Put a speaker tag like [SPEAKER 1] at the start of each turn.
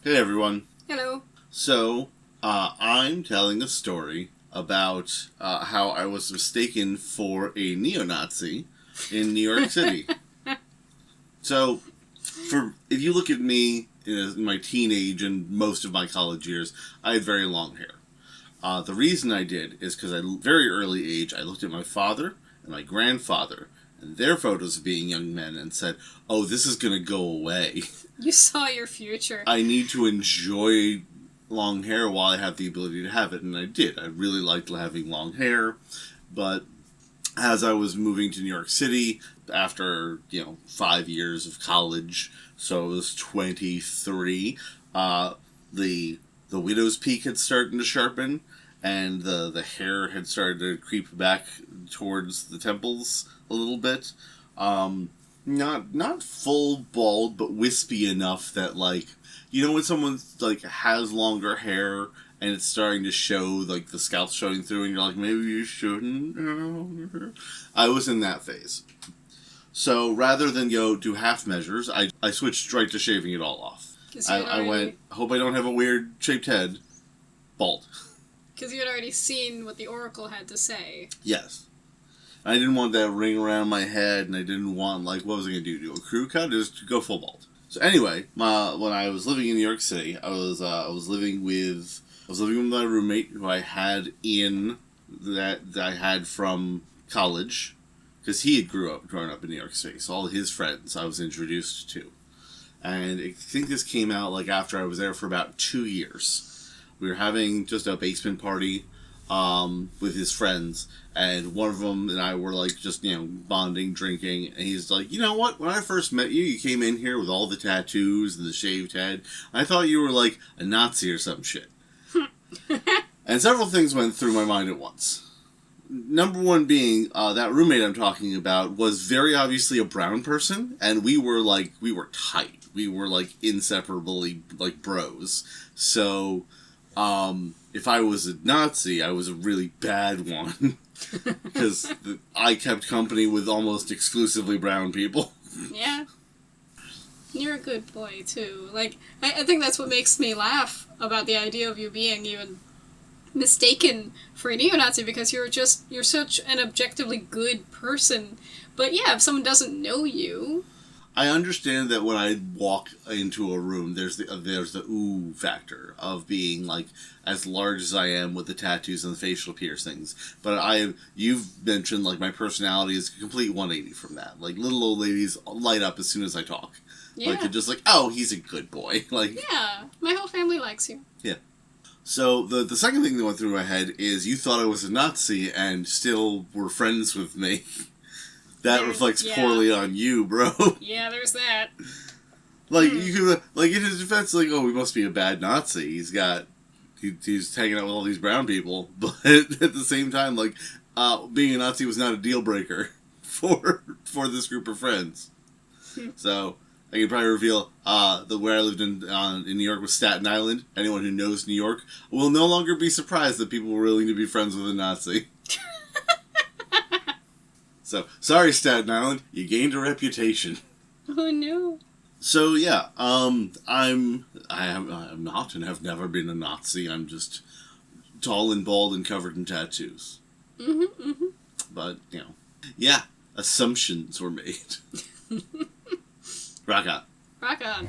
[SPEAKER 1] Hey everyone.
[SPEAKER 2] Hello.
[SPEAKER 1] So, I'm telling a story about how I was mistaken for a neo-Nazi in New York City. So, if you look at me in my teenage and most of my college years, I had very long hair. The reason I did is because at a very early age, I looked at my father and my grandfather and their photos of being young men and said, oh, this is going to go away.
[SPEAKER 2] You saw your future.
[SPEAKER 1] I need to enjoy long hair while I have the ability to have it, and I did. I really liked having long hair, but as I was moving to New York City after, 5 years of college, so I was 23, the widow's peak had started to sharpen, and the hair had started to creep back towards the temples a little bit. Not full bald, but wispy enough that, when someone, has longer hair and it's starting to show, the scalp showing through, and you're like, maybe you shouldn't. I was in that phase. So, rather than do half measures, I switched right to shaving it all off. I went, hope I don't have a weird shaped head, bald.
[SPEAKER 2] Because you had already seen what the Oracle had to say.
[SPEAKER 1] Yes. I didn't want that ring around my head, and I didn't want, what was I going to do a crew cut? Just go full bald. So anyway, when I was living in New York City, I was living with my roommate who I had that I had from college, because he had grown up in New York City, so all his friends I was introduced to. And I think this came out, after I was there for about 2 years. We were having just a basement party, with his friends, and one of them and I were bonding, drinking, and he's like, you know what, when I first met you, you came in here with all the tattoos and the shaved head. I thought you were a Nazi or some shit. And several things went through my mind at once. Number one being, that roommate I'm talking about was very obviously a brown person, and we were tight. We were inseparably bros. So, if I was a Nazi, I was a really bad one. Because I kept company with almost exclusively brown people.
[SPEAKER 2] Yeah. You're a good boy, too. I think that's what makes me laugh about the idea of you being even mistaken for a neo-Nazi, because you're such an objectively good person. But yeah, if someone doesn't know you...
[SPEAKER 1] I understand that when I walk into a room, there's the ooh factor of being as large as I am with the tattoos and the facial piercings. But you've mentioned my personality is a complete 180 from that. Little old ladies light up as soon as I talk.
[SPEAKER 2] Yeah.
[SPEAKER 1] They're just oh, he's a good boy.
[SPEAKER 2] Yeah, my whole family likes you.
[SPEAKER 1] Yeah. So the second thing that went through my head is you thought I was a Nazi and still were friends with me. That reflects poorly on you, bro.
[SPEAKER 2] Yeah, there's that.
[SPEAKER 1] You could, in his defense, oh, he must be a bad Nazi. He's hanging out with all these brown people. But at the same time, being a Nazi was not a deal breaker for this group of friends. So, I can probably reveal, where I lived in New York was Staten Island. Anyone who knows New York will no longer be surprised that people were willing to be friends with a Nazi. So, sorry, Staten Island, you gained a reputation.
[SPEAKER 2] Oh, no.
[SPEAKER 1] So, yeah, I am not and have never been a Nazi. I'm just tall and bald and covered in tattoos.
[SPEAKER 2] Mm-hmm, mm-hmm.
[SPEAKER 1] But, yeah, assumptions were made. Rock on.
[SPEAKER 2] Rock on.